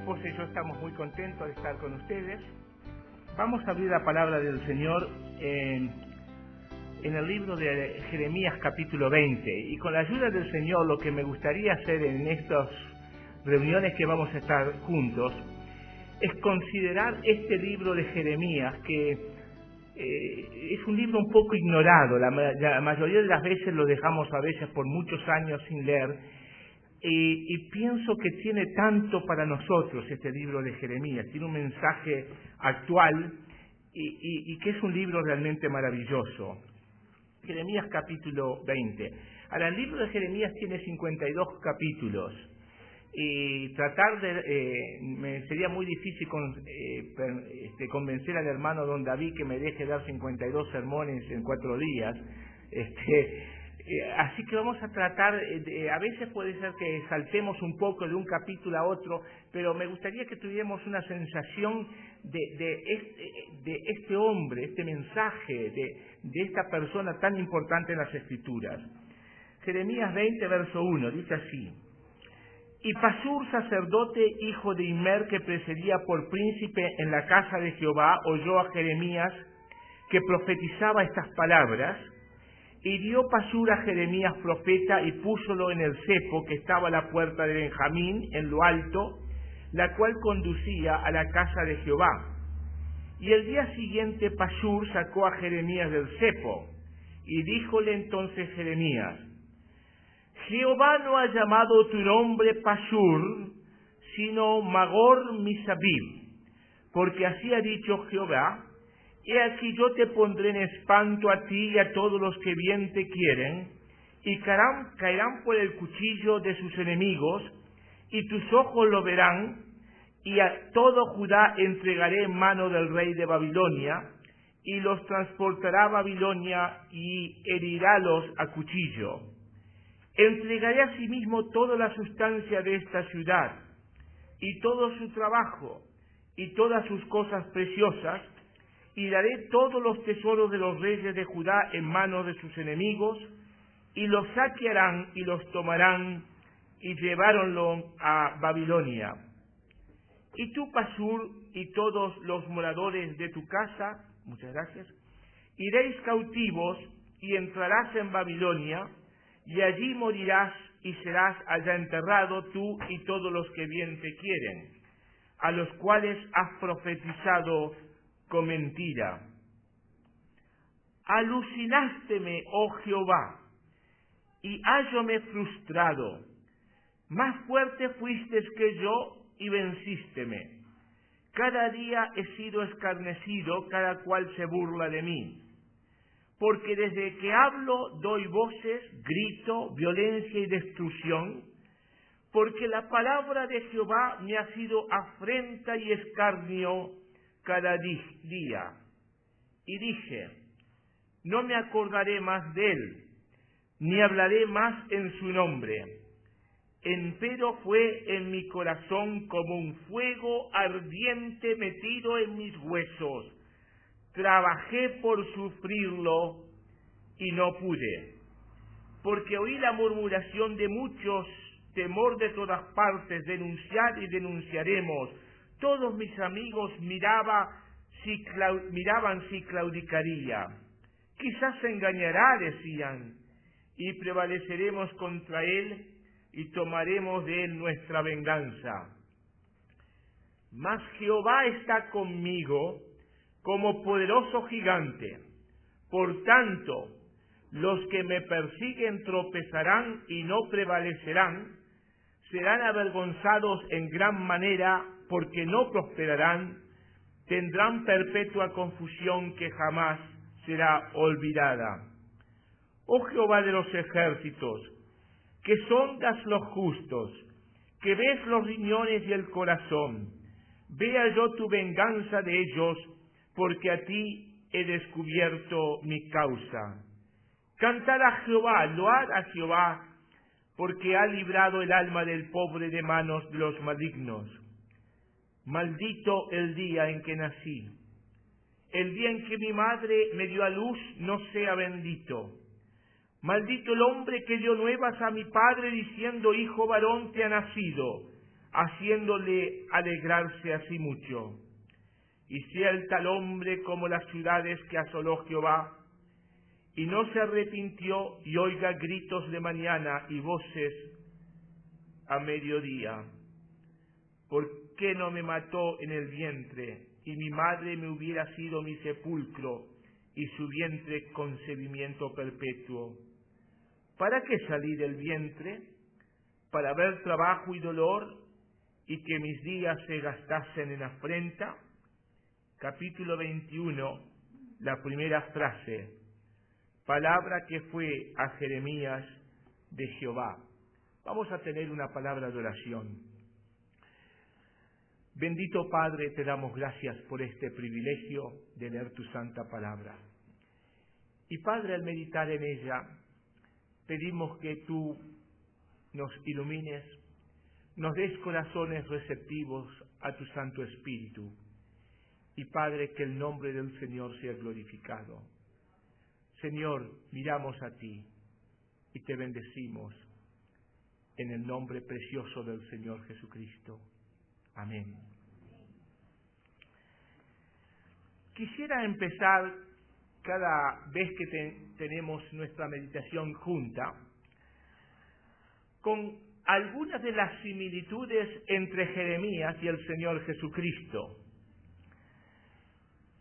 esposa y yo estamos muy contentos de estar con ustedes. Vamos a abrir la palabra del Señor en el libro de Jeremías capítulo 20, y con la ayuda del Señor lo que me gustaría hacer en estas reuniones que vamos a estar juntos es considerar este libro de Jeremías, que es un libro un poco ignorado. La mayoría de las veces lo dejamos a veces por muchos años sin leer, y pienso que tiene tanto para nosotros este libro de Jeremías. Tiene un mensaje actual y que es un libro realmente maravilloso. Jeremías capítulo 20. Ahora, el libro de Jeremías tiene 52 capítulos, y sería muy difícil convencer al hermano don David que me deje dar 52 sermones en 4 días. Así que vamos a tratar, a veces puede ser que saltemos un poco de un capítulo a otro, pero me gustaría que tuviéramos una sensación de este hombre, este mensaje, de esta persona tan importante en las Escrituras. Jeremías 20, verso 1, dice así: Y Pasur, sacerdote, hijo de Immer, que precedía por príncipe en la casa de Jehová, oyó a Jeremías, que profetizaba estas palabras. Hirió Pasur a Jeremías profeta y púsolo en el cepo que estaba a la puerta de Benjamín, en lo alto, la cual conducía a la casa de Jehová. Y el día siguiente Pasur sacó a Jeremías del cepo, y díjole entonces Jeremías: Jehová no ha llamado tu nombre Pasur, sino Magor Misabib, porque así ha dicho Jehová: He aquí yo te pondré en espanto a ti y a todos los que bien te quieren, y caerán por el cuchillo de sus enemigos, y tus ojos lo verán, y a todo Judá entregaré en mano del rey de Babilonia, y los transportará a Babilonia y herirálos a cuchillo. Entregaré asimismo toda la sustancia de esta ciudad, y todo su trabajo, y todas sus cosas preciosas, y daré todos los tesoros de los reyes de Judá en manos de sus enemigos, y los saquearán y los tomarán, y lleváronlo a Babilonia. Y tú, Pasur, y todos los moradores de tu casa, muchas gracias, iréis cautivos, y entrarás en Babilonia, y allí morirás, y serás allá enterrado tú y todos los que bien te quieren, a los cuales has profetizado con mentira. Alucinásteme, oh Jehová, y hállome frustrado. Más fuerte fuistes que yo, y vencísteme. Cada día he sido escarnecido, cada cual se burla de mí. Porque desde que hablo doy voces, grito, violencia y destrucción, porque la palabra de Jehová me ha sido afrenta y escarnio cada día. Y dije: no me acordaré más de él, ni hablaré más en su nombre. Empero fue en mi corazón como un fuego ardiente metido en mis huesos. Trabajé por sufrirlo y no pude, porque oí la murmuración de muchos, temor de todas partes, denunciar y denunciaremos. Todos mis amigos miraban si claudicaría. Quizás se engañará, decían, y prevaleceremos contra él y tomaremos de él nuestra venganza. Mas Jehová está conmigo como poderoso gigante. Por tanto, los que me persiguen tropezarán y no prevalecerán, serán avergonzados en gran manera, porque no prosperarán, tendrán perpetua confusión que jamás será olvidada. Oh Jehová de los ejércitos, que sondas los justos, que ves los riñones y el corazón, vea yo tu venganza de ellos, porque a ti he descubierto mi causa. Cantad a Jehová, load a Jehová, porque ha librado el alma del pobre de manos de los malignos. Maldito el día en que nací, el día en que mi madre me dio a luz no sea bendito. Maldito el hombre que dio nuevas a mi padre diciendo: hijo varón te ha nacido. haciéndole alegrarse así mucho. Y sea el tal hombre como las ciudades que asoló Jehová, y no se arrepintió, y oiga gritos de mañana y voces a mediodía. ¿Por qué no me mató en el vientre? Y mi madre me hubiera sido mi sepulcro, y su vientre concebimiento perpetuo. ¿Para qué salí del vientre? ¿Para ver trabajo y dolor, y que mis días se gastasen en afrenta? Capítulo 21, la primera frase. Palabra que fue a Jeremías de Jehová. Vamos a tener una palabra de oración. Bendito Padre, te damos gracias por este privilegio de leer tu santa palabra. Y Padre, al meditar en ella, pedimos que tú nos ilumines, nos des corazones receptivos a tu Santo Espíritu. Y Padre, que el nombre del Señor sea glorificado. Señor, miramos a ti y te bendecimos en el nombre precioso del Señor Jesucristo. Amén. Quisiera empezar cada vez que tenemos nuestra meditación junta con algunas de las similitudes entre Jeremías y el Señor Jesucristo.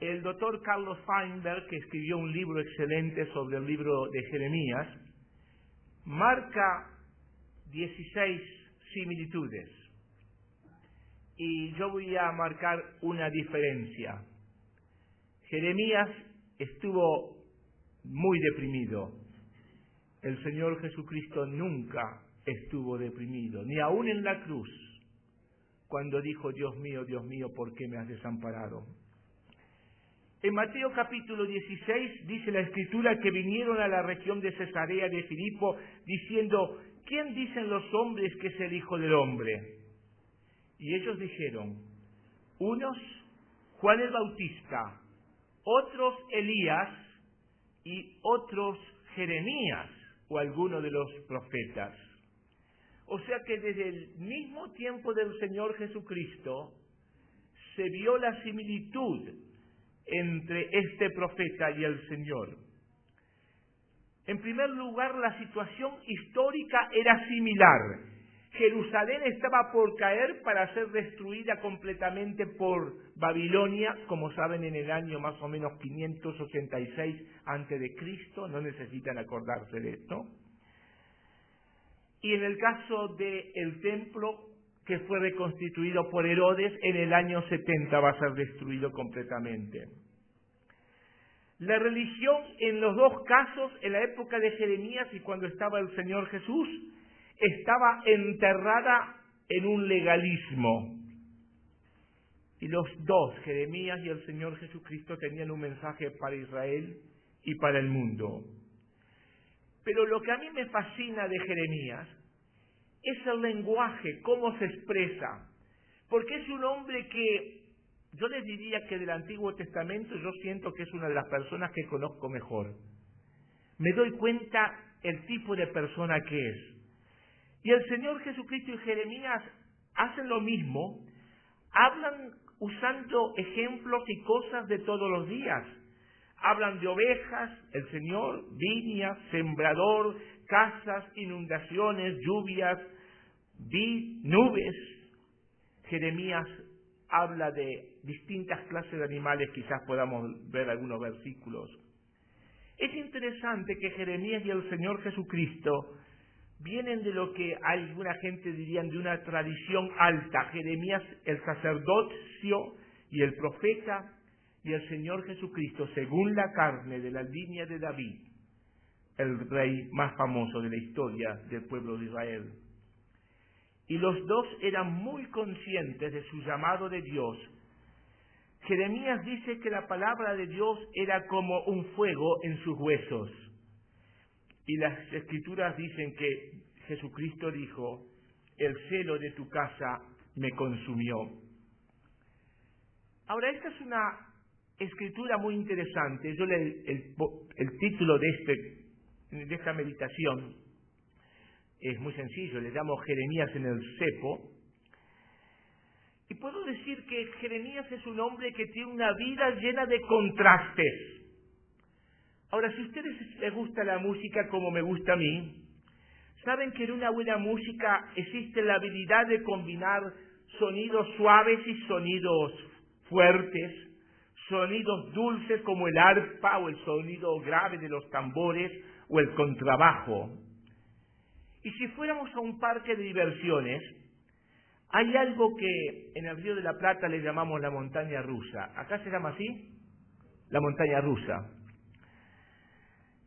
El doctor Carlos Feinberg, que escribió un libro excelente sobre el libro de Jeremías, marca 16 similitudes. Y yo voy a marcar una diferencia. Jeremías estuvo muy deprimido. El Señor Jesucristo nunca estuvo deprimido, ni aún en la cruz, cuando dijo, Dios mío, ¿por qué me has desamparado? En Mateo capítulo 16 dice la Escritura que vinieron a la región de Cesarea de Filipo diciendo, ¿quién dicen los hombres que es el Hijo del Hombre? Y ellos dijeron, unos Juan el Bautista, otros Elías y otros Jeremías o alguno de los profetas. O sea que desde el mismo tiempo del Señor Jesucristo se vio la similitud entre este profeta y el Señor. En primer lugar, la situación histórica era similar. Jerusalén estaba por caer para ser destruida completamente por Babilonia, como saben, en el año más o menos 586 a.C., no necesitan acordarse de esto. Y en el caso del templo, que fue reconstituido por Herodes, en el año 70 va a ser destruido completamente. La religión en los dos casos, en la época de Jeremías y cuando estaba el Señor Jesús, estaba enterrada en un legalismo. Y los dos, Jeremías y el Señor Jesucristo, tenían un mensaje para Israel y para el mundo. Pero lo que a mí me fascina de Jeremías es el lenguaje, cómo se expresa, porque es un hombre que, yo les diría que del Antiguo Testamento yo siento que es una de las personas que conozco mejor. Me doy cuenta el tipo de persona que es. Y el Señor Jesucristo y Jeremías hacen lo mismo, hablan usando ejemplos y cosas de todos los días. Hablan de ovejas, el Señor, viñas, sembrador, casas, inundaciones, lluvias, nubes. Jeremías habla de distintas clases de animales, quizás podamos ver algunos versículos. Es interesante que Jeremías y el Señor Jesucristo vienen de lo que alguna gente dirían de una tradición alta. Jeremías, el sacerdocio y el profeta, y el Señor Jesucristo, según la carne, de la línea de David, el rey más famoso de la historia del pueblo de Israel. Y los dos eran muy conscientes de su llamado de Dios. Jeremías dice que la palabra de Dios era como un fuego en sus huesos. Y las Escrituras dicen que Jesucristo dijo, el celo de tu casa me consumió. Ahora, esta es una escritura muy interesante. Yo el título de esta meditación es muy sencillo, le llamo Jeremías en el cepo, Y puedo decir que Jeremías es un hombre que tiene una vida llena de contrastes. Ahora, si a ustedes les gusta la música como me gusta a mí, saben que en una buena música existe la habilidad de combinar sonidos suaves y sonidos fuertes, sonidos dulces como el arpa o el sonido grave de los tambores o el contrabajo. Y si fuéramos a un parque de diversiones, hay algo que en el Río de la Plata le llamamos la montaña rusa. ¿Acá se llama así? La montaña rusa.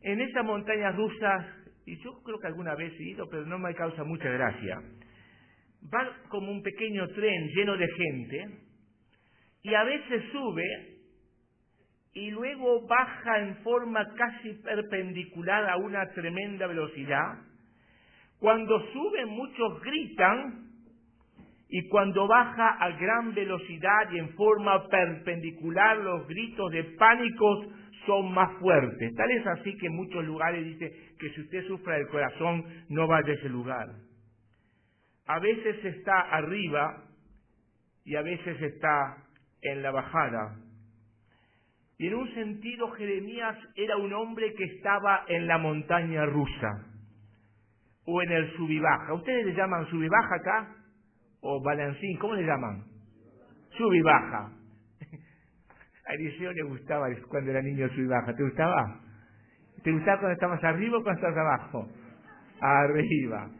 En esa montaña rusa, y yo creo que alguna vez he ido, pero no me causa mucha gracia, va como un pequeño tren lleno de gente, y a veces sube, y luego baja en forma casi perpendicular a una tremenda velocidad. Cuando sube muchos gritan, y cuando baja a gran velocidad y en forma perpendicular, los gritos de pánico son más fuertes. Tal es así que en muchos lugares dice que si usted sufre del corazón, no vaya a ese lugar. A veces está arriba y a veces está en la bajada. Y en un sentido, Jeremías era un hombre que estaba en la montaña rusa o en el sub y baja. ¿Ustedes le llaman sub y baja acá? O balancín, ¿cómo le llaman? Sub y baja. A Eliseo le gustaba cuando era niño sub y baja. ¿Te gustaba? ¿Te gustaba cuando estabas arriba o cuando estabas abajo? Arriba.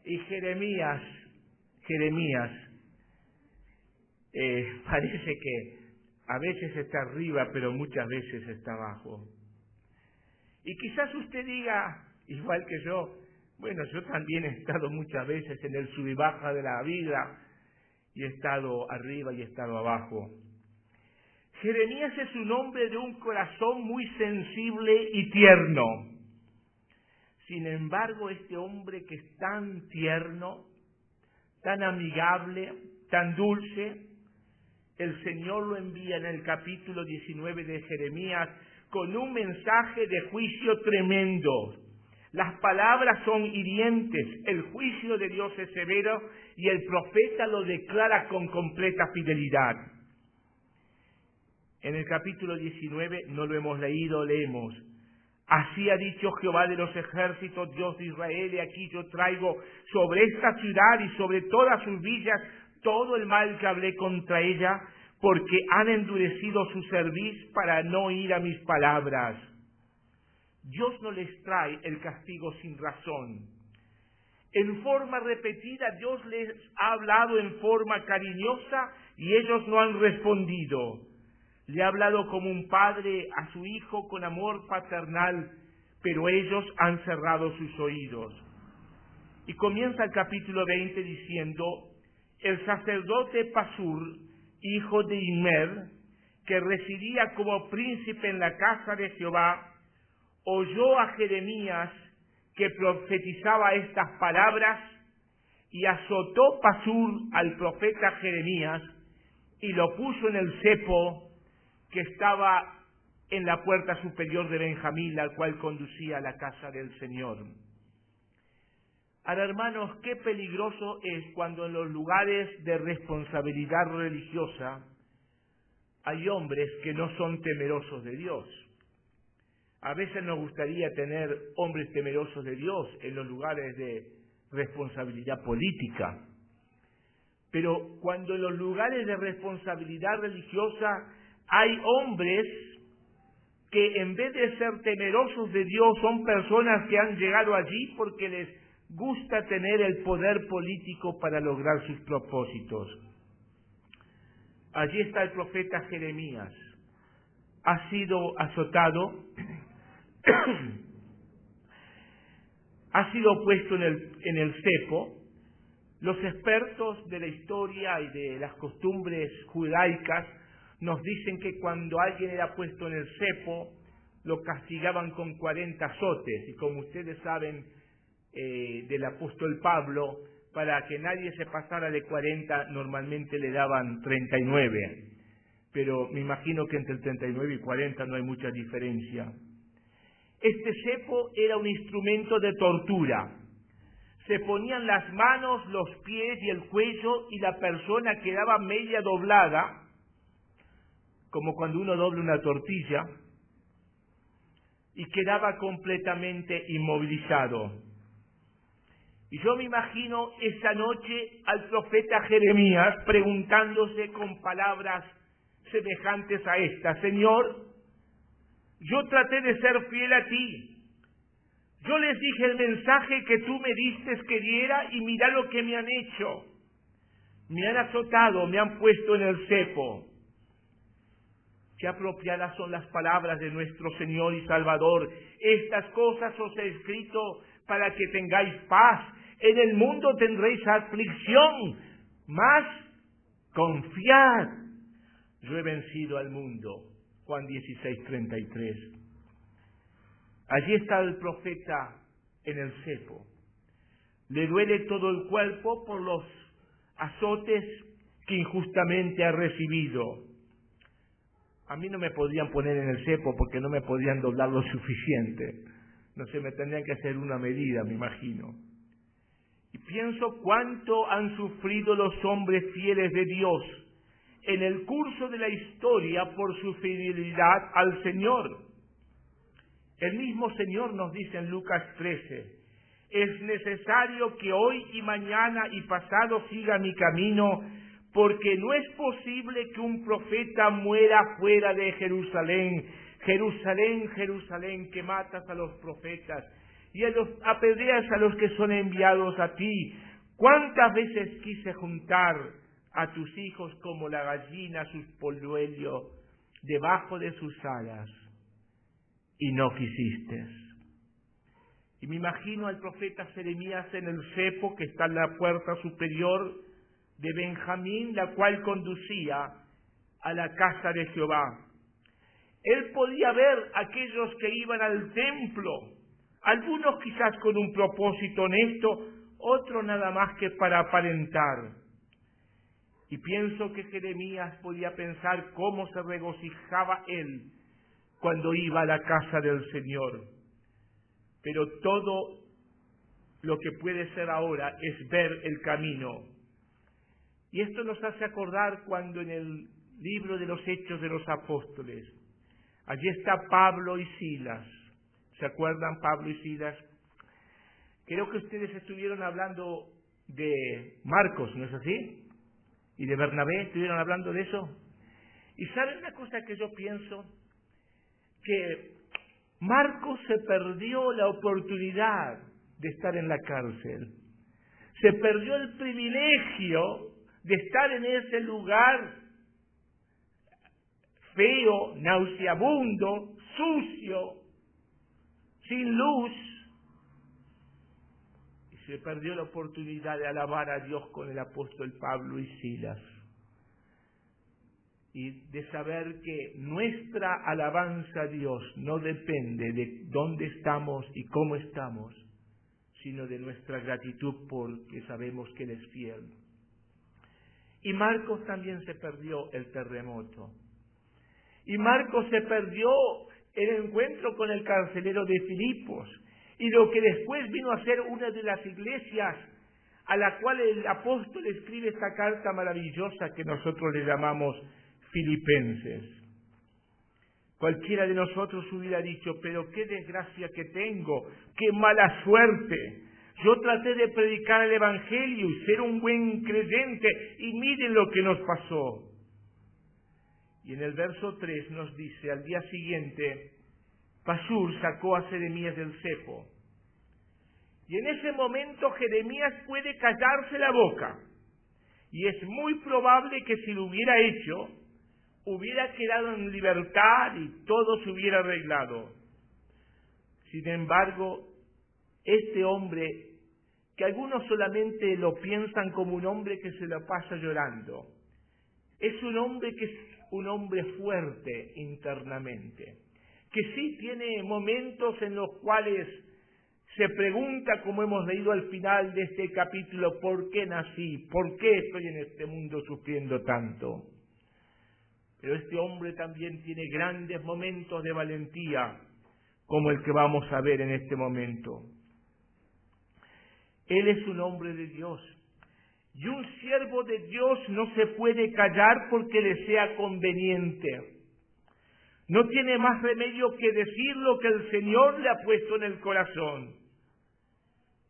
Y Jeremías, parece que a veces está arriba, pero muchas veces está abajo. Y quizás usted diga, igual que yo, bueno, yo también he estado muchas veces en el sub y baja de la vida, y he estado arriba y he estado abajo. Jeremías es un hombre de un corazón muy sensible y tierno. Sin embargo, este hombre que es tan tierno, tan amigable, tan dulce, el Señor lo envía en el capítulo 19 de Jeremías con un mensaje de juicio tremendo. Las palabras son hirientes, el juicio de Dios es severo y el profeta lo declara con completa fidelidad. En el capítulo 19, no lo hemos leído, leemos: Así ha dicho Jehová de los ejércitos, Dios de Israel, y aquí yo traigo sobre esta ciudad y sobre todas sus villas todo el mal que hablé contra ella, porque han endurecido su cerviz para no oír a mis palabras. Dios no les trae el castigo sin razón. En forma repetida Dios les ha hablado en forma cariñosa y ellos no han respondido. Le ha hablado como un padre a su hijo con amor paternal, pero ellos han cerrado sus oídos. Y comienza el capítulo 20 diciendo: El sacerdote Pasur, hijo de Immer, que residía como príncipe en la casa de Jehová, oyó a Jeremías que profetizaba estas palabras, y azotó Pasur al profeta Jeremías y lo puso en el cepo que estaba en la puerta superior de Benjamín, al cual conducía a la casa del Señor. Ahora, hermanos, qué peligroso es cuando en los lugares de responsabilidad religiosa hay hombres que no son temerosos de Dios. A veces nos gustaría tener hombres temerosos de Dios en los lugares de responsabilidad política. Pero cuando en los lugares de responsabilidad religiosa hay hombres que en vez de ser temerosos de Dios son personas que han llegado allí porque les gusta tener el poder político para lograr sus propósitos. Allí está el profeta Jeremías. Ha sido azotado, ha sido puesto en el cepo. Los expertos de la historia y de las costumbres judaicas nos dicen que cuando alguien era puesto en el cepo, lo castigaban con 40 azotes. Y como ustedes saben del apóstol Pablo, para que nadie se pasara de 40, normalmente le daban 39. Pero me imagino que entre el 39 y 40 no hay mucha diferencia. Este cepo era un instrumento de tortura. se ponían las manos, los pies y el cuello, y la persona quedaba media doblada, como cuando uno dobla una tortilla, y quedaba completamente inmovilizado. Y yo me imagino esa noche al profeta Jeremías preguntándose con palabras semejantes a esta: Señor, yo traté de ser fiel a ti. Yo les dije el mensaje que tú me diste que diera, y mira lo que me han hecho. Me han azotado, me han puesto en el cepo. Qué apropiadas son las palabras de nuestro Señor y Salvador. Estas cosas os he escrito para que tengáis paz. En el mundo tendréis aflicción, mas confiad. Yo he vencido al mundo. Juan 16:33. Allí está el profeta en el cepo. Le duele todo el cuerpo por los azotes que injustamente ha recibido. A mí no me podían poner en el cepo porque no me podían doblar lo suficiente. No sé, me tendrían que hacer una medida, me imagino. Y pienso cuánto han sufrido los hombres fieles de Dios en el curso de la historia por su fidelidad al Señor. El mismo Señor nos dice en Lucas 13, es necesario que hoy y mañana y pasado siga mi camino, porque no es posible que un profeta muera fuera de Jerusalén. Jerusalén, Jerusalén, que matas a los profetas y apedreas a los que son enviados a ti. ¿Cuántas veces quise juntar a tus hijos como la gallina sus polluelos debajo de sus alas, y no quisiste? Y me imagino al profeta Jeremías en el cepo que está en la puerta superior de Benjamín, la cual conducía a la casa de Jehová. Él podía ver a aquellos que iban al templo, algunos quizás con un propósito honesto, otros nada más que para aparentar. Y pienso que Jeremías podía pensar cómo se regocijaba él cuando iba a la casa del Señor. Pero todo lo que puede ser ahora es ver el camino. Y esto nos hace acordar cuando en el libro de los Hechos de los Apóstoles, allí está Pablo y Silas. ¿Se acuerdan Pablo y Silas? Creo que ustedes estuvieron hablando de Marcos, ¿no es así? Y de Bernabé, ¿estuvieron hablando de eso? Y ¿saben una cosa que yo pienso? Que Marcos se perdió la oportunidad de estar en la cárcel. Se perdió el privilegio de estar en ese lugar feo, nauseabundo, sucio, sin luz. Y se perdió la oportunidad de alabar a Dios con el apóstol Pablo y Silas. Y de saber que nuestra alabanza a Dios no depende de dónde estamos y cómo estamos, sino de nuestra gratitud porque sabemos que Él es fiel. Y Marcos también se perdió el terremoto. Y Marcos se perdió el encuentro con el carcelero de Filipos. Y lo que después vino a ser una de las iglesias a la cual el apóstol escribe esta carta maravillosa que nosotros le llamamos Filipenses. Cualquiera de nosotros hubiera dicho, pero qué desgracia que tengo, qué mala suerte. Yo traté de predicar el Evangelio y ser un buen creyente, y miren lo que nos pasó. Y en el verso 3 nos dice, al día siguiente, Pasur sacó a Jeremías del cepo. Y en ese momento Jeremías puede callarse la boca. Y es muy probable que si lo hubiera hecho, hubiera quedado en libertad y todo se hubiera arreglado. Sin embargo, este hombre, que algunos solamente lo piensan como un hombre que se lo pasa llorando, es un hombre que es un hombre fuerte internamente, que sí tiene momentos en los cuales se pregunta, como hemos leído al final de este capítulo, ¿por qué nací? ¿Por qué estoy en este mundo sufriendo tanto? Pero este hombre también tiene grandes momentos de valentía, como el que vamos a ver en este momento. Él es un hombre de Dios. Y un siervo de Dios no se puede callar porque le sea conveniente. No tiene más remedio que decir lo que el Señor le ha puesto en el corazón.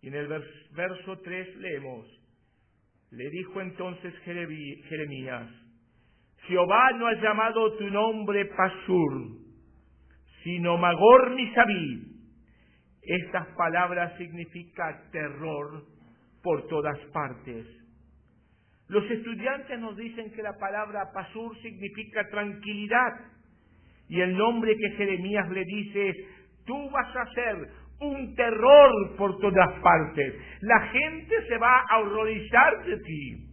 Y en el verso 3 leemos: le dijo entonces Jeremías: Jehová no ha llamado tu nombre Pasur, sino Magor Misabí. Estas palabras significan terror por todas partes. Los estudiantes nos dicen que la palabra Pasur significa tranquilidad. Y el nombre que Jeremías le dice es: tú vas a ser un terror por todas partes. La gente se va a horrorizar de ti.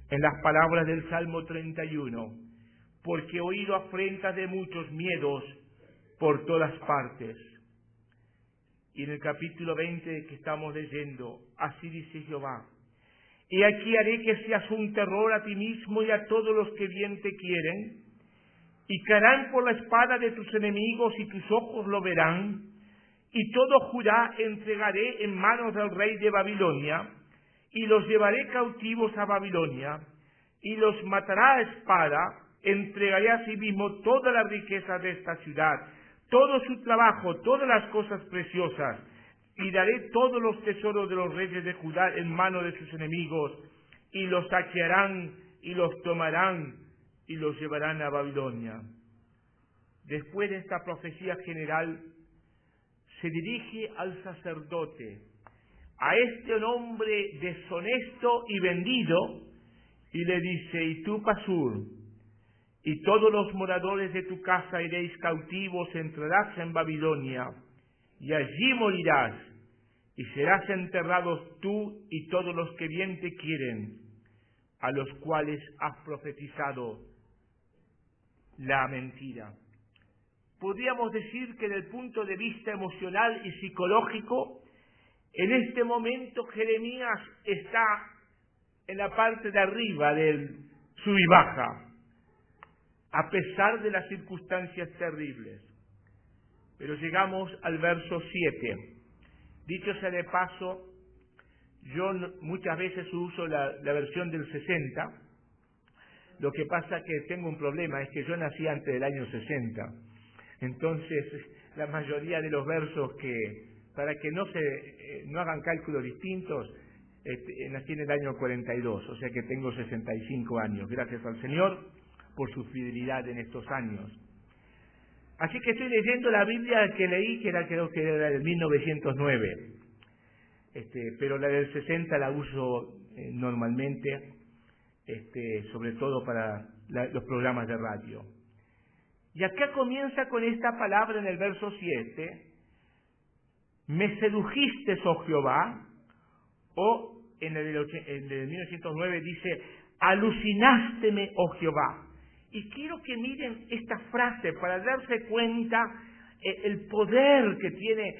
En las palabras del Salmo 31, porque he oído afrentas de muchos miedos por todas partes. Y en el capítulo 20 que estamos leyendo, así dice Jehová: he aquí haré que seas un terror a ti mismo y a todos los que bien te quieren, y caerán por la espada de tus enemigos y tus ojos lo verán, y todo Judá entregaré en manos del rey de Babilonia, y los llevaré cautivos a Babilonia, y los matará a espada, entregaré a sí mismo toda la riqueza de esta ciudad, todo su trabajo, todas las cosas preciosas, y daré todos los tesoros de los reyes de Judá en manos de sus enemigos, y los saquearán, y los tomarán, y los llevarán a Babilonia. Después de esta profecía general, se dirige al sacerdote, a este hombre deshonesto y vendido, y le dice: y tú, Pasur, y todos los moradores de tu casa iréis cautivos, entrarás en Babilonia, y allí morirás, y serás enterrados tú y todos los que bien te quieren, a los cuales has profetizado la mentira. Podríamos decir que desde el punto de vista emocional y psicológico, en este momento Jeremías está en la parte de arriba del sub y baja, a pesar de las circunstancias terribles. Pero llegamos al verso 7. Dicho sea de paso, yo muchas veces uso la versión del 60. Lo que pasa que tengo un problema, es que yo nací antes del año 60. Entonces, la mayoría de los versos para que no hagan cálculos distintos, nací en el año 42, o sea que tengo 65 años. Gracias al Señor por su fidelidad en estos años. Así que estoy leyendo la Biblia que leí, creo que era del 1909. Pero la del 60 la uso normalmente, sobre todo para los programas de radio. Y acá comienza con esta palabra en el verso 7: me sedujiste, oh Jehová, o en el del 1909 dice: alucinásteme, oh Jehová. Y quiero que miren esta frase para darse cuenta el poder que tiene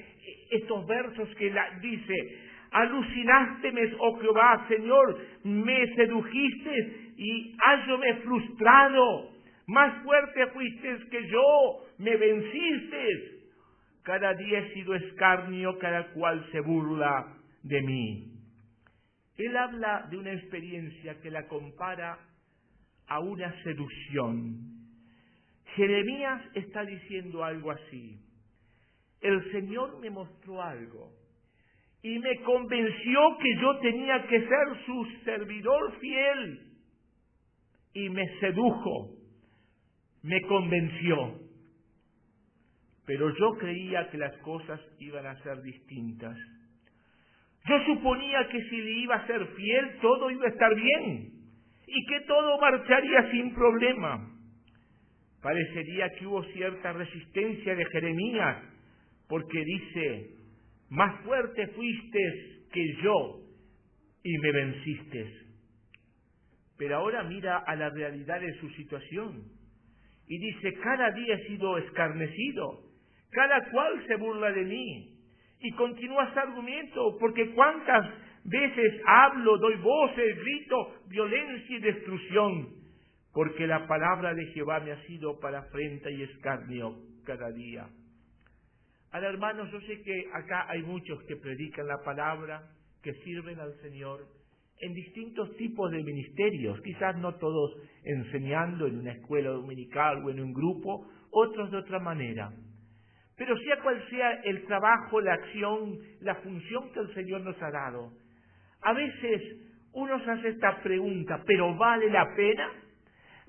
estos versos que dice: alucinásteme, oh Jehová, Señor, me sedujiste y hállome frustrado. Más fuerte fuiste que yo, me venciste. Cada día he sido escarnio, cada cual se burla de mí. Él habla de una experiencia que la compara a una seducción. Jeremías está diciendo algo así: el Señor me mostró algo y me convenció que yo tenía que ser su servidor fiel, y me sedujo, me convenció, pero yo creía que las cosas iban a ser distintas. Yo suponía que si le iba a ser fiel, todo iba a estar bien, y que todo marcharía sin problema. Parecería que hubo cierta resistencia de Jeremías, porque dice: más fuerte fuiste que yo, y me venciste. Pero ahora mira a la realidad de su situación, y dice: cada día he sido escarnecido, cada cual se burla de mí. Y continúa este argumento: porque cuántas veces hablo, doy voces, grito, violencia y destrucción, porque la palabra de Jehová me ha sido para afrenta y escarnio cada día. Ahora, hermanos, yo sé que acá hay muchos que predican la palabra, que sirven al Señor en distintos tipos de ministerios, quizás no todos enseñando en una escuela dominical o en un grupo, otros de otra manera. Pero sea cual sea el trabajo, la acción, la función que el Señor nos ha dado, a veces uno se hace esta pregunta, ¿pero vale la pena?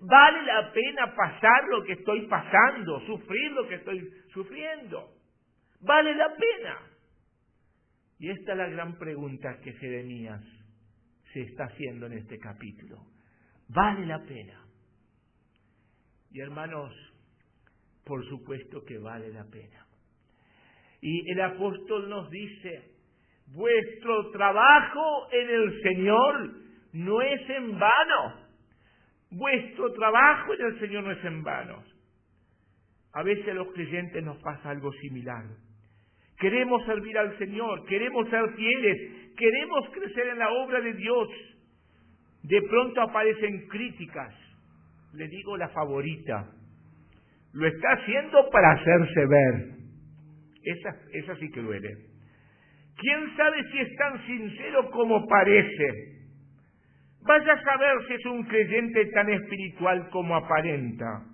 ¿Vale la pena pasar lo que estoy pasando, sufrir lo que estoy sufriendo? ¿Vale la pena? Y esta es la gran pregunta que Jeremías se está haciendo en este capítulo. ¿Vale la pena? Y hermanos, por supuesto que vale la pena. Y el apóstol nos dice, vuestro trabajo en el Señor no es en vano. Vuestro trabajo en el Señor no es en vano. A veces a los creyentes nos pasa algo similar. Queremos servir al Señor, queremos ser fieles, queremos crecer en la obra de Dios. De pronto aparecen críticas. Le digo la favorita. Lo está haciendo para hacerse ver. Esa sí que duele. ¿Quién sabe si es tan sincero como parece? Vaya a saber si es un creyente tan espiritual como aparenta.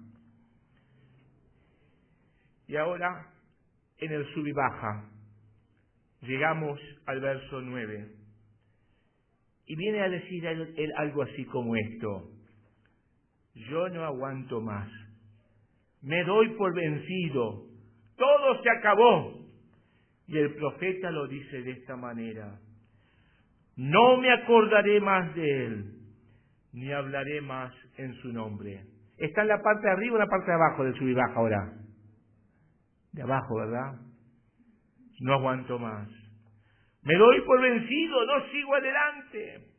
Y ahora, en el sub y baja, llegamos al verso 9. Y viene a decir él algo así como esto. Yo no aguanto más. Me doy por vencido. Todo se acabó. Y el profeta lo dice de esta manera. No me acordaré más de él, ni hablaré más en su nombre. ¿Está en la parte de arriba o en la parte de abajo del sub y baja ahora? De abajo, ¿verdad? No aguanto más. Me doy por vencido, no sigo adelante.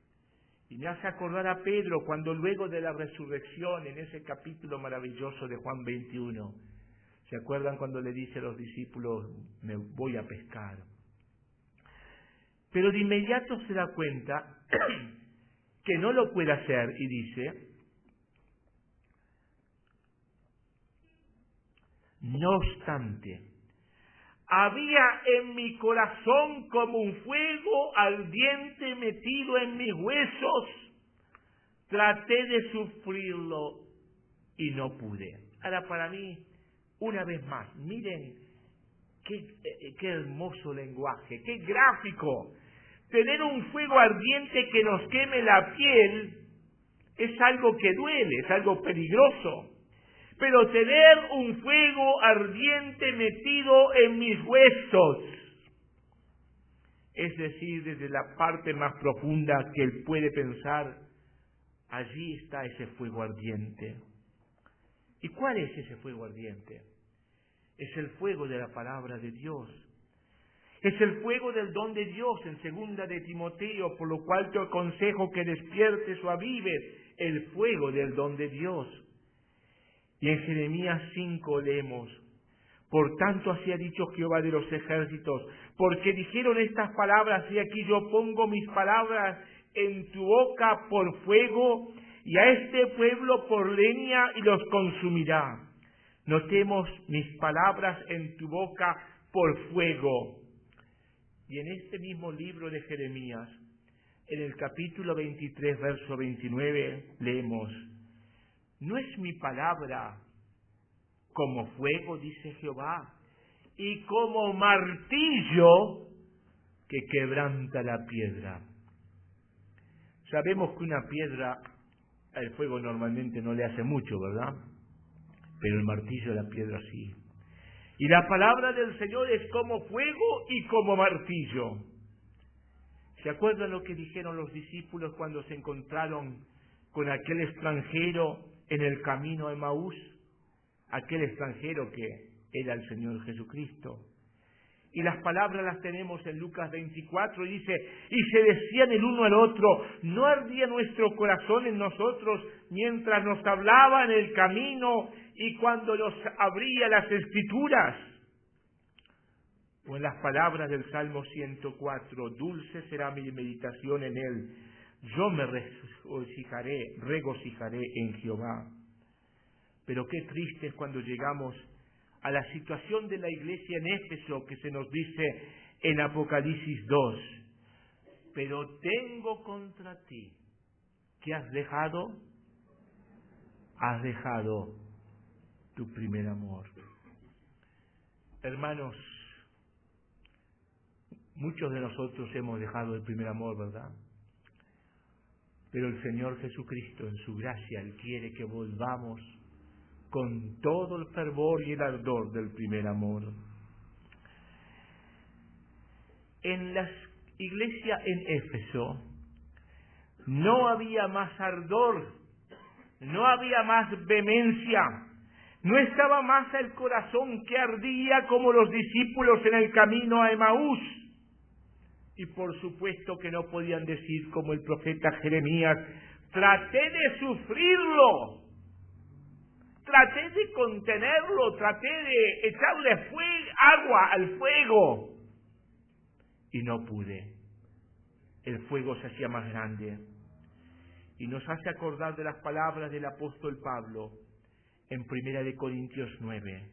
Y me hace acordar a Pedro cuando luego de la resurrección, en ese capítulo maravilloso de Juan 21, ¿se acuerdan cuando le dice a los discípulos, me voy a pescar? Pero de inmediato se da cuenta que no lo puede hacer y dice, no obstante, había en mi corazón como un fuego ardiente metido en mis huesos. Traté de sufrirlo y no pude. Ahora para mí, una vez más, miren qué hermoso lenguaje, qué gráfico. Tener un fuego ardiente que nos queme la piel es algo que duele, es algo peligroso. Pero tener un fuego ardiente metido en mis huesos, es decir, desde la parte más profunda que él puede pensar, allí está ese fuego ardiente. ¿Y cuál es ese fuego ardiente? Es el fuego de la palabra de Dios. Es el fuego del don de Dios en 2 de Timoteo, por lo cual te aconsejo que despiertes o avives el fuego del don de Dios. Y en Jeremías 5 leemos, por tanto así ha dicho Jehová de los ejércitos, porque dijeron estas palabras, y aquí yo pongo mis palabras en tu boca por fuego, y a este pueblo por leña, y los consumirá. Notemos mis palabras en tu boca por fuego. Y en este mismo libro de Jeremías, en el capítulo 23, verso 29, leemos, ¿no es mi palabra como fuego, dice Jehová, y como martillo que quebranta la piedra? Sabemos que una piedra, el fuego normalmente no le hace mucho, ¿verdad? Pero el martillo de la piedra sí. Y la palabra del Señor es como fuego y como martillo. ¿Se acuerdan lo que dijeron los discípulos cuando se encontraron con aquel extranjero en el camino a Emaús? Aquel extranjero que era el Señor Jesucristo. Y las palabras las tenemos en Lucas 24, y dice, y se decían el uno al otro, ¿no ardía nuestro corazón en nosotros mientras nos hablaba en el camino y cuando nos abría las Escrituras? O en las palabras del Salmo 104, dulce será mi meditación en él, yo me regocijaré en Jehová. Pero qué triste es cuando llegamos a la situación de la iglesia en Éfeso, que se nos dice en Apocalipsis 2. pero tengo contra ti. ¿Qué has dejado? Has dejado tu primer amor. Hermanos, muchos de nosotros hemos dejado el primer amor, ¿verdad? Pero el Señor Jesucristo, en su gracia, Él quiere que volvamos con todo el fervor y el ardor del primer amor. En la iglesia en Éfeso no había más ardor, no había más vehemencia, no estaba más el corazón que ardía como los discípulos en el camino a Emaús. Y por supuesto que no podían decir como el profeta Jeremías: traté de sufrirlo, traté de contenerlo, traté de echarle agua al fuego, y no pude. El fuego se hacía más grande. Y nos hace acordar de las palabras del apóstol Pablo en 1 Corintios 9.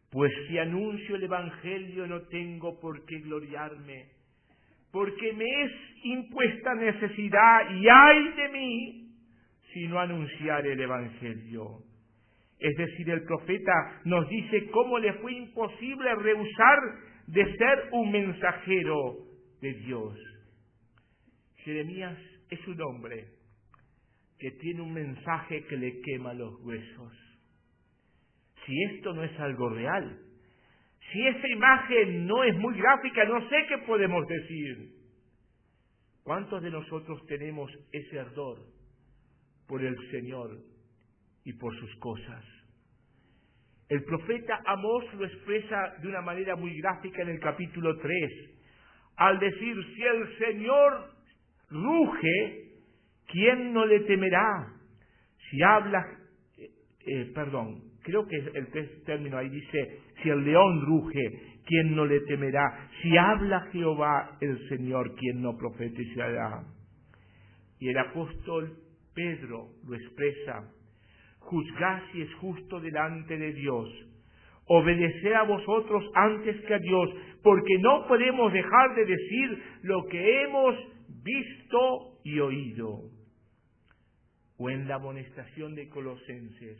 Pues si anuncio el Evangelio no tengo por qué gloriarme, porque me es impuesta necesidad, y ay de mí si no anunciare el Evangelio. Es decir, el profeta nos dice cómo le fue imposible rehusar de ser un mensajero de Dios. Jeremías es un hombre que tiene un mensaje que le quema los huesos. Si esto no es algo real, si esa imagen no es muy gráfica, no sé qué podemos decir. ¿Cuántos de nosotros tenemos ese ardor por el Señor y por sus cosas? El profeta Amós lo expresa de una manera muy gráfica en el capítulo 3, al decir: si el Señor ruge, ¿quién no le temerá? Si habla, creo que el término ahí dice: si el león ruge, ¿quién no le temerá? Si habla Jehová el Señor, ¿quién no profetizará? Y el apóstol Pedro lo expresa: juzgad si es justo delante de Dios, obedeced a vosotros antes que a Dios, porque no podemos dejar de decir lo que hemos visto y oído. O en la amonestación de Colosenses: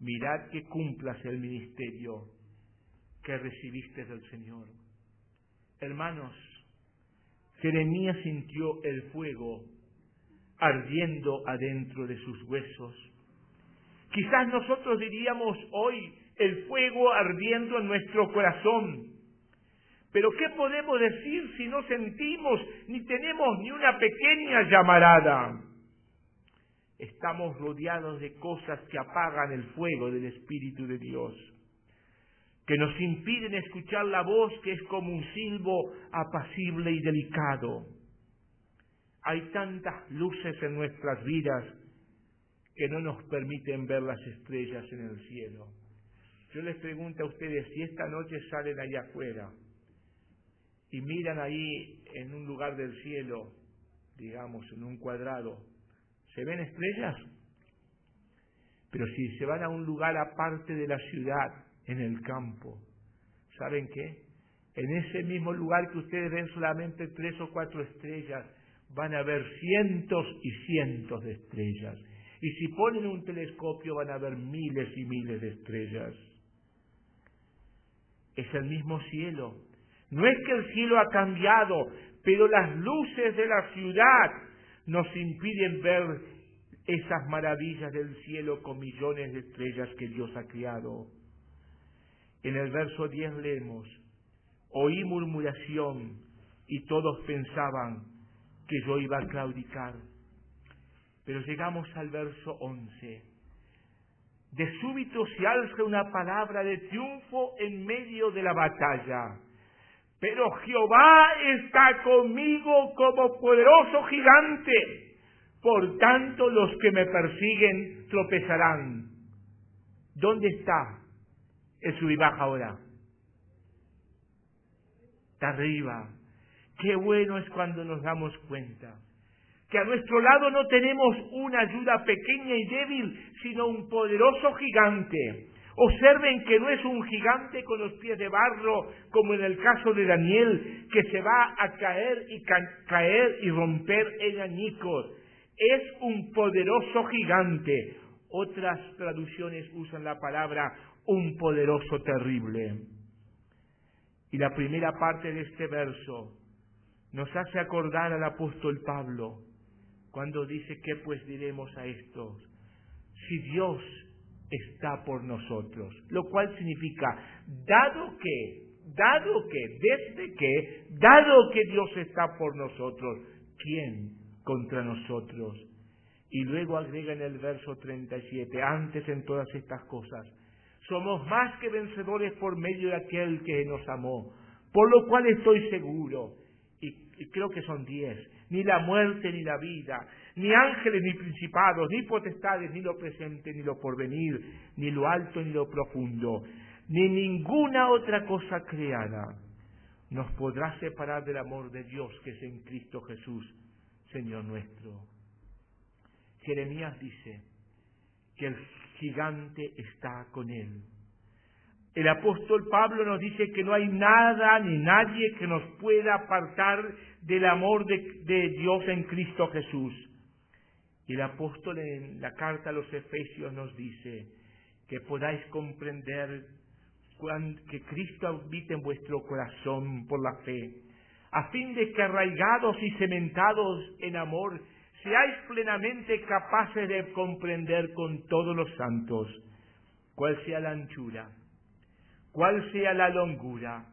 mirad que cumplas el ministerio que recibiste del Señor. Hermanos, Jeremías sintió el fuego ardiendo adentro de sus huesos. Quizás nosotros diríamos hoy: el fuego ardiendo en nuestro corazón. Pero ¿qué podemos decir si no sentimos ni tenemos ni una pequeña llamarada? Estamos rodeados de cosas que apagan el fuego del Espíritu de Dios, que nos impiden escuchar la voz que es como un silbo apacible y delicado. Hay tantas luces en nuestras vidas que no nos permiten ver las estrellas en el cielo. Yo les pregunto a ustedes, si esta noche salen allá afuera y miran ahí en un lugar del cielo, digamos en un cuadrado, ¿se ven estrellas? Pero si se van a un lugar aparte de la ciudad, en el campo, ¿saben qué? En ese mismo lugar que ustedes ven solamente 3 o 4 estrellas, van a ver cientos y cientos de estrellas. Y si ponen un telescopio van a ver miles y miles de estrellas. Es el mismo cielo. No es que el cielo ha cambiado, pero las luces de la ciudad nos impiden ver esas maravillas del cielo con millones de estrellas que Dios ha creado. En el verso 10 leemos: oí murmuración y todos pensaban que yo iba a claudicar. Pero llegamos al verso 11. De súbito se alza una palabra de triunfo en medio de la batalla. Pero Jehová está conmigo como poderoso gigante. Por tanto, los que me persiguen tropezarán. ¿Dónde está el sub y baja ahora? Está arriba. Qué bueno es cuando nos damos cuenta que a nuestro lado no tenemos una ayuda pequeña y débil, sino un poderoso gigante, Observen que no es un gigante con los pies de barro, como en el caso de Daniel, que se va a caer y romper en añicos. Es un poderoso gigante. Otras traducciones usan la palabra un poderoso terrible. Y la primera parte de este verso nos hace acordar al apóstol Pablo, cuando dice: ¿qué pues diremos a estos? Si Dios está por nosotros. Lo cual significa, dado que Dios está por nosotros, ¿quién contra nosotros? Y luego agrega en el verso 37, antes en todas estas cosas, somos más que vencedores por medio de aquel que nos amó, por lo cual estoy seguro, y creo que son 10, ni la muerte ni la vida, ni ángeles ni principados, ni potestades, ni lo presente ni lo porvenir, ni lo alto ni lo profundo, ni ninguna otra cosa creada nos podrá separar del amor de Dios que es en Cristo Jesús, Señor nuestro. Jeremías dice que el gigante está con él. El apóstol Pablo nos dice que no hay nada ni nadie que nos pueda apartar del amor de Dios en Cristo Jesús. Y el apóstol en la carta a los Efesios nos dice que podáis comprender que Cristo habita en vuestro corazón por la fe, a fin de que arraigados y cementados en amor, seáis plenamente capaces de comprender con todos los santos cuál sea la anchura, cuál sea la longura,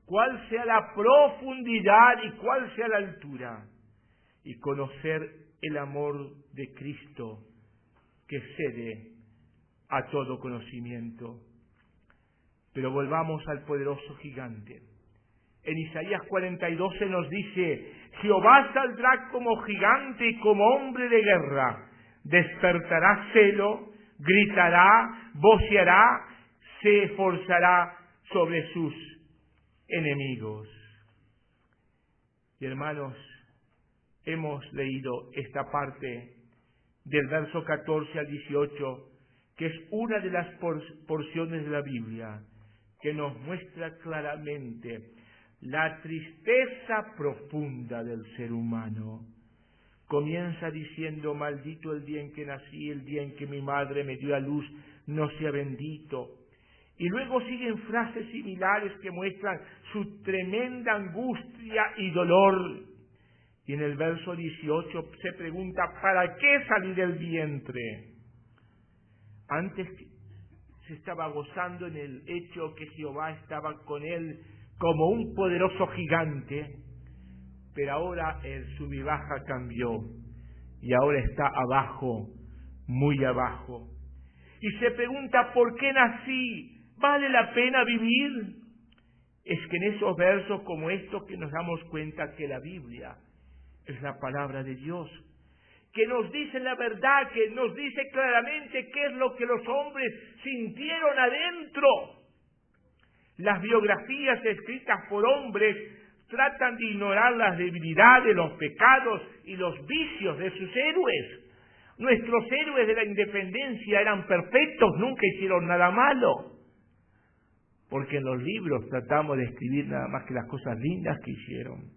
cuál sea la profundidad y cuál sea la altura, y conocer el amor de Cristo que excede a todo conocimiento. Pero volvamos al poderoso gigante. En Isaías 42 se nos dice: Jehová saldrá como gigante y como hombre de guerra, despertará celo, gritará, voceará, se esforzará sobre sus enemigos. Y hermanos, hemos leído esta parte del verso 14 al 18, que es una de las porciones de la Biblia que nos muestra claramente la tristeza profunda del ser humano. Comienza diciendo: maldito el día en que nací, el día en que mi madre me dio a luz, no sea bendito. Y luego siguen frases similares que muestran su tremenda angustia y dolor. Y en el verso 18 se pregunta: ¿para qué salí del vientre? Antes se estaba gozando en el hecho que Jehová estaba con él como un poderoso gigante, pero ahora el sub y baja cambió y ahora está abajo, muy abajo. Y se pregunta: ¿por qué nací? ¿Vale la pena vivir? Es que en esos versos como estos que nos damos cuenta que la Biblia es la palabra de Dios, que nos dice la verdad, que nos dice claramente qué es lo que los hombres sintieron adentro. Las biografías escritas por hombres tratan de ignorar las debilidades, los pecados y los vicios de sus héroes. Nuestros héroes de la independencia eran perfectos, nunca hicieron nada malo. Porque en los libros tratamos de escribir nada más que las cosas lindas que hicieron.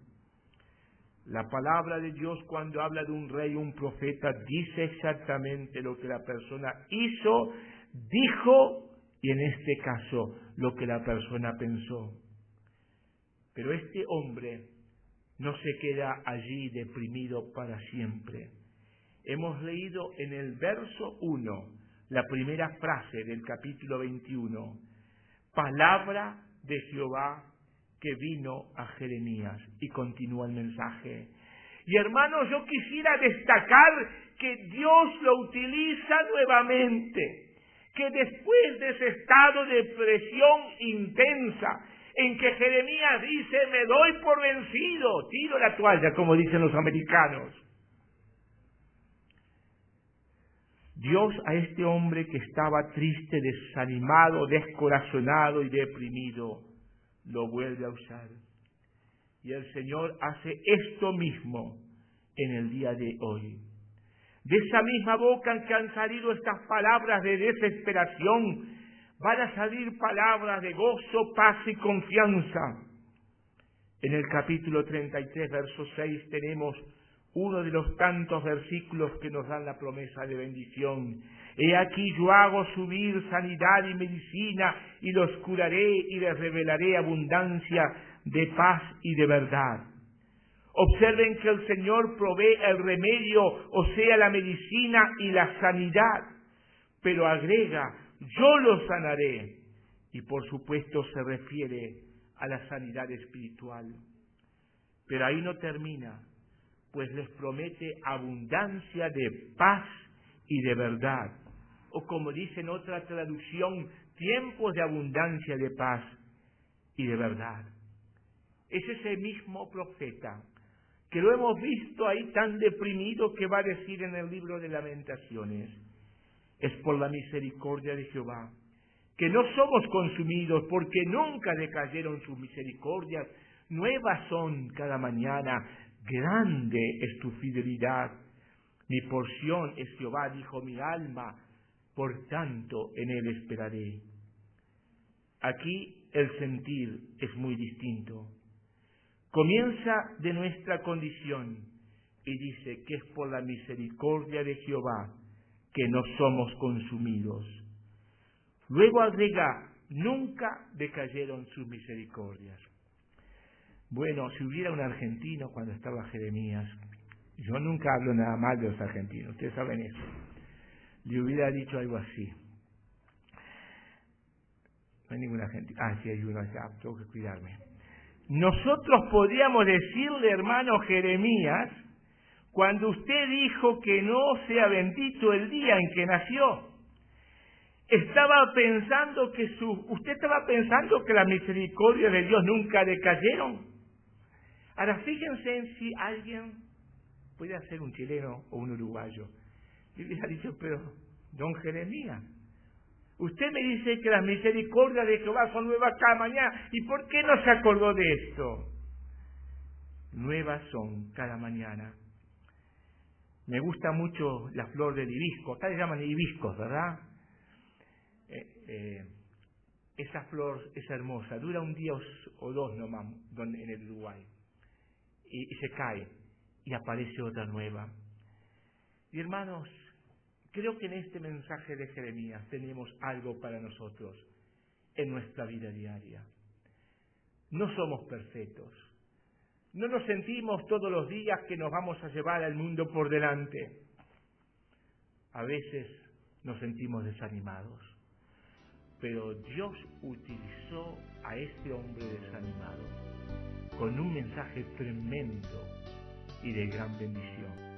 La palabra de Dios, cuando habla de un rey o un profeta, dice exactamente lo que la persona hizo, dijo y en este caso lo que la persona pensó. Pero este hombre no se queda allí deprimido para siempre. Hemos leído en el verso 1, la primera frase del capítulo 21, palabra de Jehová que vino a Jeremías, y continúa el mensaje. Y hermanos, yo quisiera destacar que Dios lo utiliza nuevamente, que después de ese estado de presión intensa, en que Jeremías dice: me doy por vencido, tiro la toalla, como dicen los americanos. Dios a este hombre que estaba triste, desanimado, descorazonado y deprimido, lo vuelve a usar. Y el Señor hace esto mismo en el día de hoy. De esa misma boca en que han salido estas palabras de desesperación, van a salir palabras de gozo, paz y confianza. En el capítulo 33, verso 6, tenemos uno de los tantos versículos que nos dan la promesa de bendición. He aquí yo hago subir sanidad y medicina, y los curaré y les revelaré abundancia de paz y de verdad. Observen que el Señor provee el remedio, o sea, la medicina y la sanidad, pero agrega, yo los sanaré. Y por supuesto se refiere a la sanidad espiritual. Pero ahí no termina, pues les promete abundancia de paz y de verdad. O como dice en otra traducción, tiempos de abundancia de paz y de verdad. Es ese mismo profeta que lo hemos visto ahí tan deprimido que va a decir en el libro de Lamentaciones: es por la misericordia de Jehová que no somos consumidos, porque nunca decayeron sus misericordias, nuevas son cada mañana, grande es tu fidelidad. Mi porción es Jehová, dijo mi alma, por tanto en él esperaré. Aquí el sentir es muy distinto. Comienza de nuestra condición y dice que es por la misericordia de Jehová que no somos consumidos. Luego agrega, nunca decayeron sus misericordias. Bueno, si hubiera un argentino cuando estaba Jeremías, yo nunca hablo nada mal de los argentinos, ustedes saben eso, le hubiera dicho algo así. No hay ningún argentino. Sí hay uno acá, tengo que cuidarme. Nosotros podríamos decirle, hermano Jeremías, cuando usted dijo que no sea bendito el día en que nació, usted estaba pensando que la misericordia de Dios nunca decayeron. Ahora fíjense en si alguien, puede ser un chileno o un uruguayo, y le ha dicho, pero don Jeremías, usted me dice que las misericordias de Jehová son nuevas cada mañana, ¿y por qué no se acordó de esto? Nuevas son cada mañana. Me gusta mucho la flor del hibisco, acá le llaman hibiscos, ¿verdad? Esa flor es hermosa, dura un día o dos nomás en el Uruguay, y se cae, y aparece otra nueva. Y hermanos, creo que en este mensaje de Jeremías tenemos algo para nosotros en nuestra vida diaria. No somos perfectos. No nos sentimos todos los días que nos vamos a llevar al mundo por delante. A veces nos sentimos desanimados. Pero Dios utilizó a este hombre desanimado con un mensaje tremendo y de gran bendición.